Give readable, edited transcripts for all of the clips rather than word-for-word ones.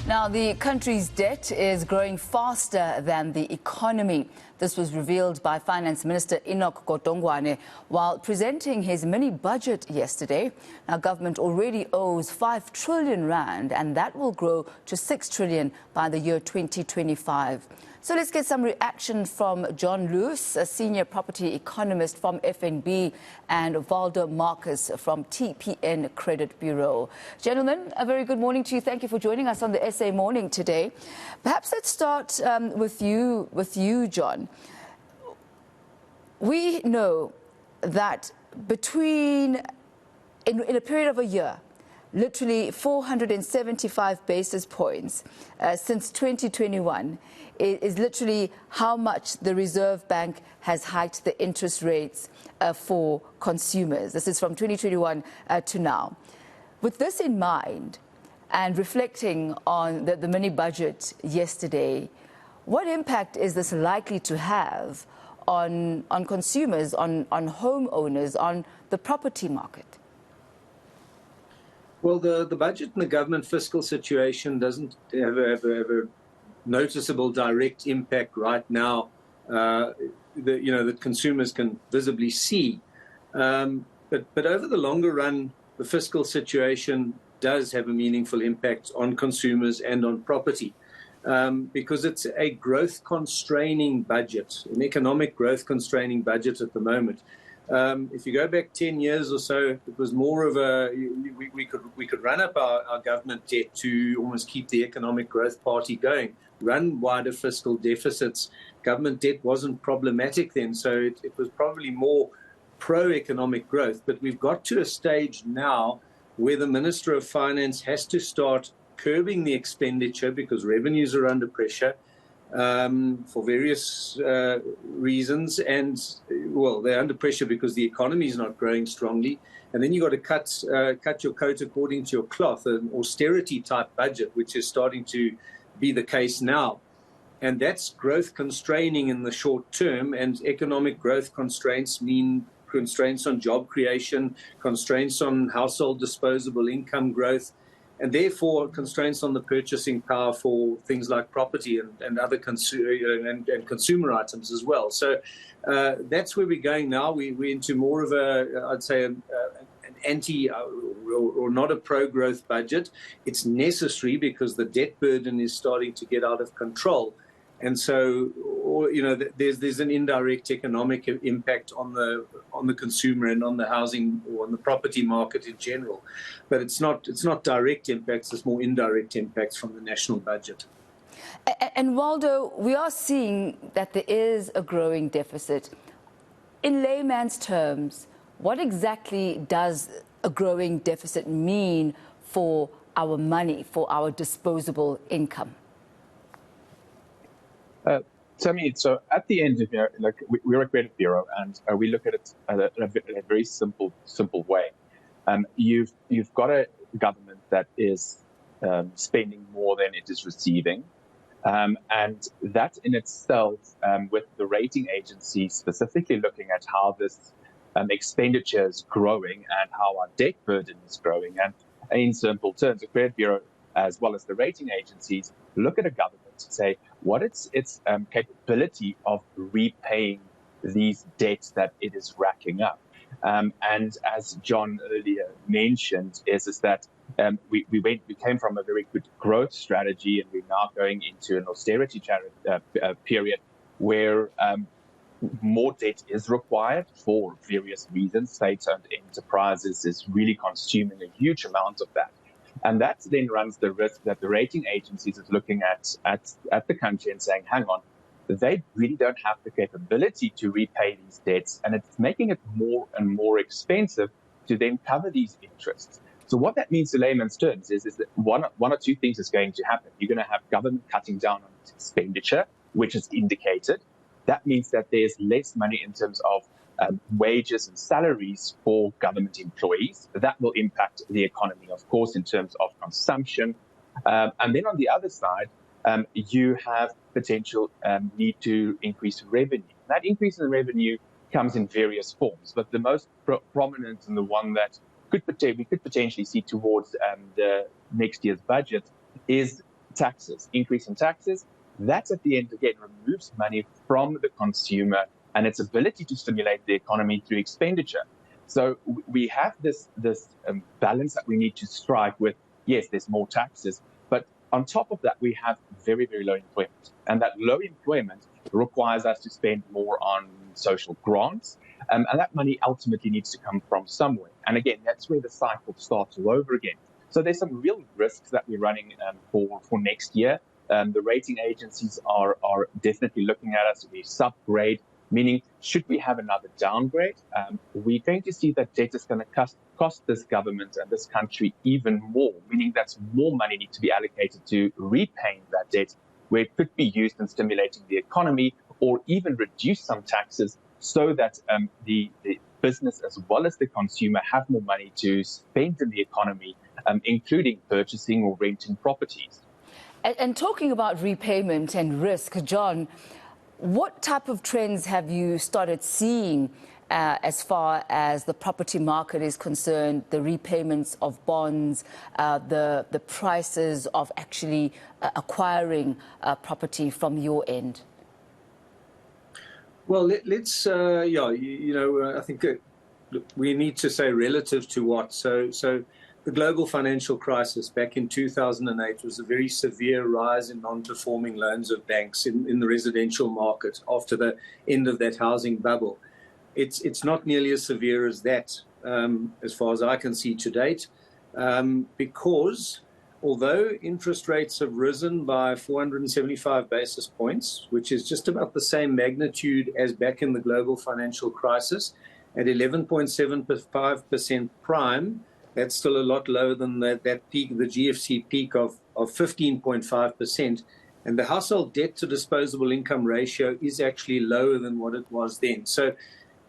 Now, the country's debt is growing faster than the economy. This was revealed by Finance Minister Enoch Godongwana while presenting his mini-budget yesterday. Now, government already owes 5 trillion rand, and that will grow to 6 trillion by the year 2025. So let's get some reaction from John Loos, a senior property economist from FNB, and Waldo Marcus from TPN Credit Bureau. Gentlemen, a very good morning to you. Thank you for joining us on the SA Morning today. Perhaps let's start with you, John. We know that in a period of a year, literally 475 basis points since 2021 is literally how much the Reserve Bank has hiked the interest rates for consumers. This is from 2021 to now. With this in mind and reflecting on the mini budget yesterday, what impact is this likely to have on consumers, on homeowners, on the property market? Well, the budget and the government fiscal situation doesn't have a noticeable direct impact right now that consumers can visibly see. But over the longer run, the fiscal situation does have a meaningful impact on consumers and on property because it's a growth-constraining budget, an economic growth-constraining budget at the moment. If you go back 10 years or so, it was more of we could run up our government debt to almost keep the economic growth party going, run wider fiscal deficits. Government debt wasn't problematic then, so it was probably more pro-economic growth. But we've got to a stage now where the Minister of Finance has to start curbing the expenditure because revenues are under pressure. For various reasons, and well, they're under pressure because the economy is not growing strongly, and then you've got to cut your coat according to your cloth, an austerity type budget, which is starting to be the case now, and that's growth constraining in the short term, and economic growth constraints mean constraints on job creation, constraints on household disposable income growth, and therefore constraints on the purchasing power for things like property and other consumer items as well. So that's where we're going now. We're into more of an anti or not a pro-growth budget. It's necessary because the debt burden is starting to get out of control. And so, there's an indirect economic impact on the consumer and on the housing or on the property market in general, but it's not direct impacts; it's more indirect impacts from the national budget. And Waldo, we are seeing that there is a growing deficit. In layman's terms, what exactly does a growing deficit mean for our money, for our disposable income? So at the end of we're a credit bureau, and we look at it in a very simple way. You've got a government that is spending more than it is receiving, and that in itself, with the rating agencies specifically looking at how this expenditure is growing and how our debt burden is growing, and in simple terms, the credit bureau as well as the rating agencies look at a government to say what its capability of repaying these debts that it is racking up. And as John earlier mentioned, is that we came from a very good growth strategy, and we're now going into an austerity period where more debt is required for various reasons. State-owned enterprises is really consuming a huge amount of that. And that then runs the risk that the rating agencies is looking at the country and saying, hang on, they really don't have the capability to repay these debts, and it's making it more and more expensive to then cover these interests. So what that means to layman's terms is that one or two things is going to happen. You're going to have government cutting down on its expenditure, which is indicated. That means that there's less money in terms of wages and salaries for government employees. That will impact the economy, of course, in terms of consumption. And then on the other side, you have potential need to increase revenue. That increase in revenue comes in various forms, but the most prominent and the one that we could potentially see towards the next year's budget is taxes, increase in taxes, that at the end, again, removes money from the consumer and its ability to stimulate the economy through expenditure. So we have this balance that we need to strike with, yes, there's more taxes, but on top of that, we have very, very low employment. And that low employment requires us to spend more on social grants. And that money ultimately needs to come from somewhere. And again, that's where the cycle starts all over again. So there's some real risks that we're running for next year. The rating agencies are definitely looking at us. We subgrade, meaning should we have another downgrade, we're going to see that debt is going to cost this government and this country even more, meaning that more money needs to be allocated to repaying that debt, where it could be used in stimulating the economy or even reduce some taxes so that the business as well as the consumer have more money to spend in the economy, including purchasing or renting properties. And talking about repayment and risk, John, what type of trends have you started seeing as far as the property market is concerned, the repayments of bonds, the prices of actually acquiring property from your end? Well, let's, I think we need to say relative to what. So the global financial crisis back in 2008 was a very severe rise in non-performing loans of banks in the residential market after the end of that housing bubble. It's not nearly as severe as that, as far as I can see to date, because although interest rates have risen by 475 basis points, which is just about the same magnitude as back in the global financial crisis, at 11.75% prime, that's still a lot lower than that peak, the GFC peak of 15.5%. And the household debt to disposable income ratio is actually lower than what it was then. So,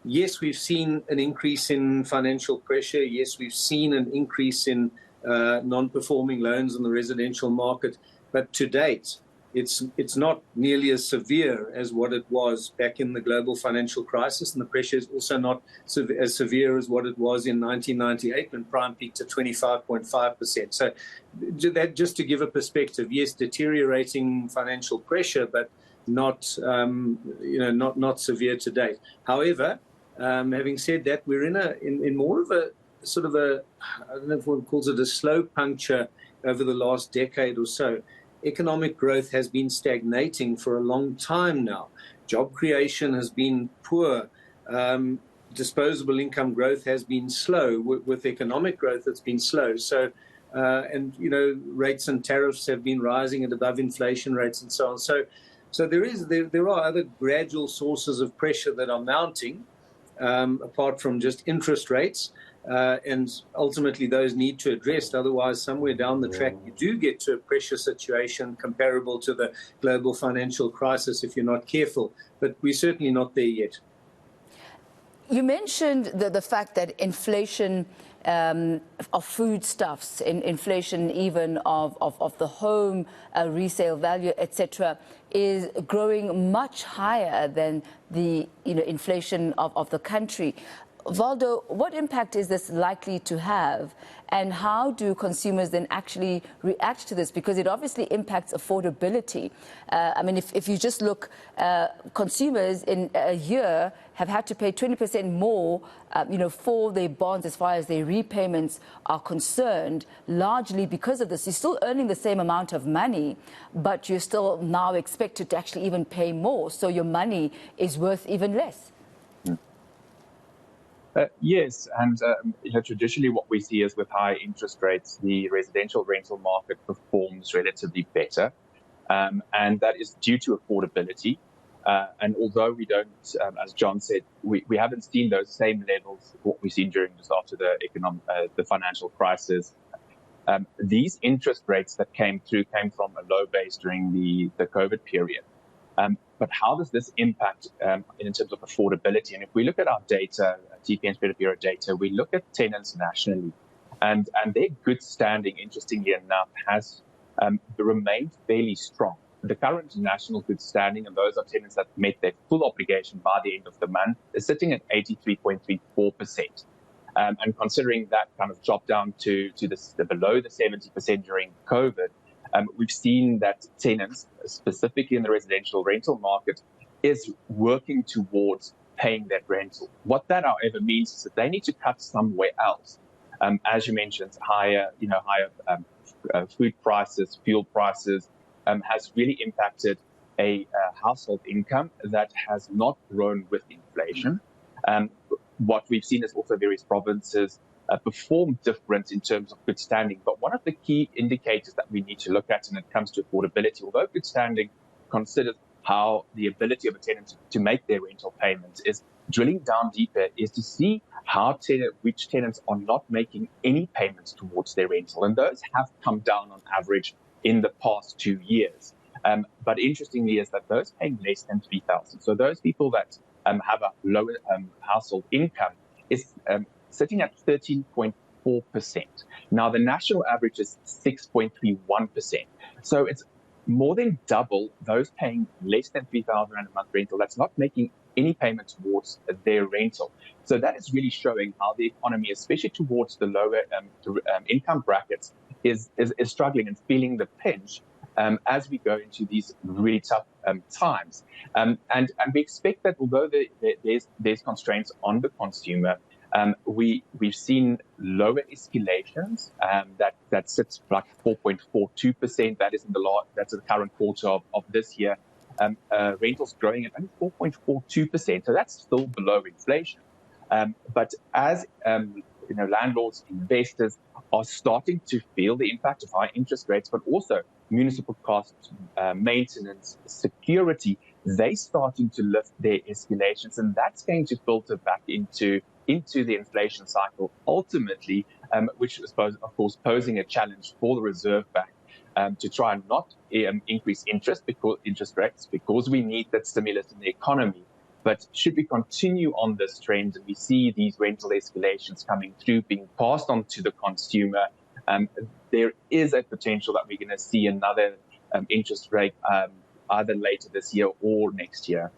yes, we've seen an increase in financial pressure. Yes, we've seen an increase in non-performing loans in the residential market. But to date, it's not nearly as severe as what it was back in the global financial crisis. And the pressure is also not as severe as what it was in 1998 when prime peaked at 25.5%. So that, just to give a perspective, yes, deteriorating financial pressure, but not severe to date. However, having said that, we're in more of a sort of I don't know if one calls it a slow puncture over the last decade or so. Economic growth has been stagnating for a long time now. Job creation has been poor. Disposable income growth has been slow. With economic growth, it's been slow. So, rates and tariffs have been rising at above inflation rates and so on. So there are other gradual sources of pressure that are mounting, apart from just interest rates. And ultimately, those need to address. Otherwise, somewhere down the track, you do get to a pressure situation comparable to the global financial crisis if you're not careful. But we're certainly not there yet. You mentioned the fact that inflation of foodstuffs, inflation even of the home resale value, etc., is growing much higher than the inflation of the country. Waldo, what impact is this likely to have, and how do consumers then actually react to this? Because it obviously impacts affordability. I mean, if you just look, consumers in a year have had to pay 20% more, for their bonds as far as their repayments are concerned, largely because of this. You're still earning the same amount of money, but you're still now expected to actually even pay more, so your money is worth even less. Yes, and traditionally what we see is with high interest rates, the residential rental market performs relatively better, and that is due to affordability. And although we don't, as John said, we haven't seen those same levels of what we've seen during just after the financial crisis. These interest rates that came from a low base during the COVID period. But how does this impact in terms of affordability? And if we look at our data, TPN Credit Bureau data, we look at tenants nationally, and their good standing, interestingly enough, has remained fairly strong. The current national good standing, and those are tenants that met their full obligation by the end of the month, is sitting at 83.34%. And considering that kind of dropped down to the below the 70% during COVID, We've seen that tenants, specifically in the residential rental market, is working towards paying that rental. What that, however, means is that they need to cut somewhere else. As you mentioned, higher food prices, fuel prices, has really impacted a household income that has not grown with inflation. What we've seen is also various provinces perform different in terms of good standing. But one of the key indicators that we need to look at when it comes to affordability, although good standing considers how the ability of a tenant to make their rental payments, is drilling down deeper, is to see which tenants are not making any payments towards their rental. And those have come down on average in the past 2 years. But interestingly is that those paying less than 3,000, so those people that have a lower household income, is sitting at 13.4%. Now, the national average is 6.31%. So it's more than double those paying less than 3,000 Rand a month rental that's not making any payment towards their rental. So that is really showing how the economy, especially towards the lower income brackets, is struggling and feeling the pinch as we go into these really tough times. And we expect that although there's constraints on the consumer, we've seen lower escalations that sits like 4.42%. That is that's the current quarter of this year. Rentals growing at only 4.42%, so that's still below inflation. But as landlords, investors are starting to feel the impact of high interest rates, but also municipal costs, maintenance, security, they're starting to lift their escalations, and that's going to filter back into the inflation cycle ultimately, which is, of course, posing a challenge for the Reserve Bank to try and not increase interest rates, because we need that stimulus in the economy. But should we continue on this trend and we see these rental escalations coming through, being passed on to the consumer, there is a potential that we're going to see another interest rate either later this year or next year.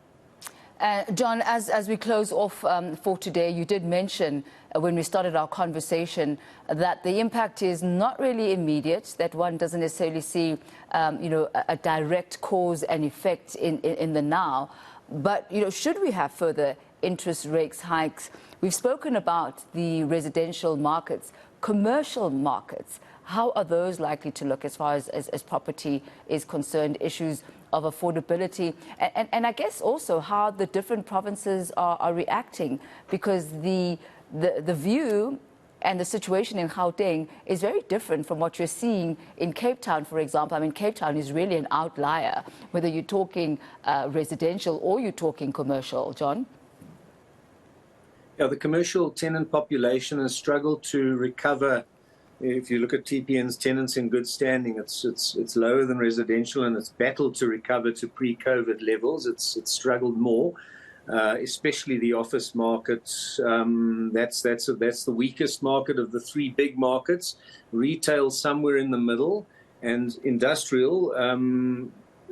John, as we close off for today, you did mention when we started our conversation that the impact is not really immediate, that one doesn't necessarily see a direct cause and effect in the now. But, should we have further interest rates hikes? We've spoken about the residential markets, commercial markets. How are those likely to look as far as property is concerned, issues of affordability? And I guess also how the different provinces are reacting, because the view and the situation in Gauteng is very different from what you're seeing in Cape Town, for example. I mean, Cape Town is really an outlier, whether you're talking residential or you're talking commercial. John? Yeah, the commercial tenant population has struggled to recover. If you look at TPN's tenants in good standing, it's lower than residential, and it's battled to recover to pre-COVID levels. It's struggled more. Especially the office market. That's the weakest market of the three big markets. Retail somewhere in the middle, and industrial,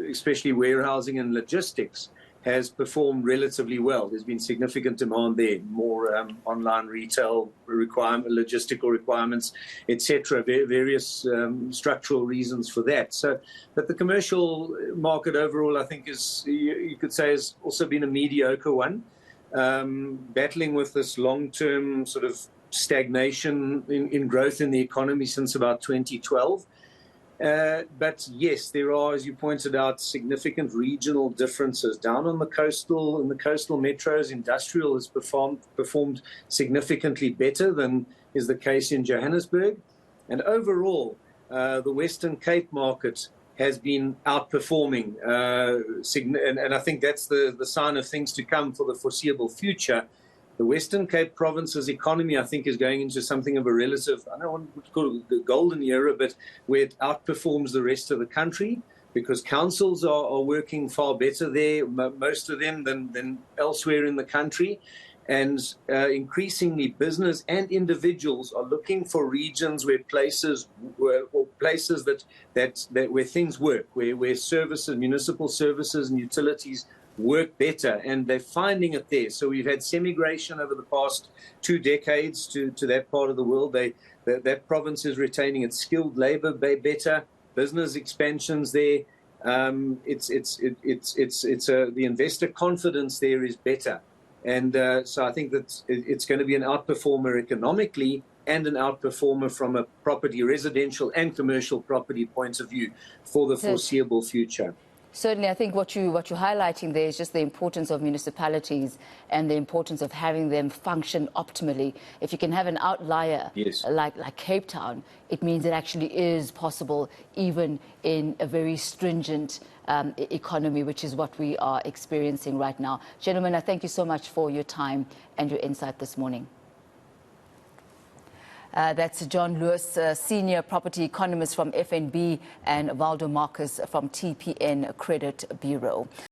especially warehousing and logistics, has performed relatively well. There's been significant demand there, more online retail logistical requirements, etc. Various structural reasons for that. So, but the commercial market overall, I think, you could say, has also been a mediocre one, battling with this long-term sort of stagnation in growth in the economy since about 2012. But yes, there are, as you pointed out, significant regional differences. Down on the coastal metros, industrial has performed significantly better than is the case in Johannesburg. And overall, the Western Cape market has been outperforming. And I think that's the sign of things to come for the foreseeable future. The Western Cape province's economy, I think, is going into something of a relative, I don't want to call it the golden era, but where it outperforms the rest of the country, because councils are working far better there, most of them, than elsewhere in the country. And increasingly, business and individuals are looking for regions where places where things work, where services, municipal services and utilities work better, and they're finding it there. So we've had semigration over the past 2 decades to that part of the world. That province is retaining its skilled labor better. business expansions there. The investor confidence there is better. And so I think that it's going to be an outperformer economically and an outperformer from a property, residential and commercial property point of view for the foreseeable future. Certainly, I think what you're highlighting there is just the importance of municipalities and the importance of having them function optimally. If you can have an outlier like Cape Town, it means it actually is possible even in a very stringent economy, which is what we are experiencing right now. Gentlemen, I thank you so much for your time and your insight this morning. That's John Loos, senior property economist from FNB, and Waldo Marcus from TPN Credit Bureau.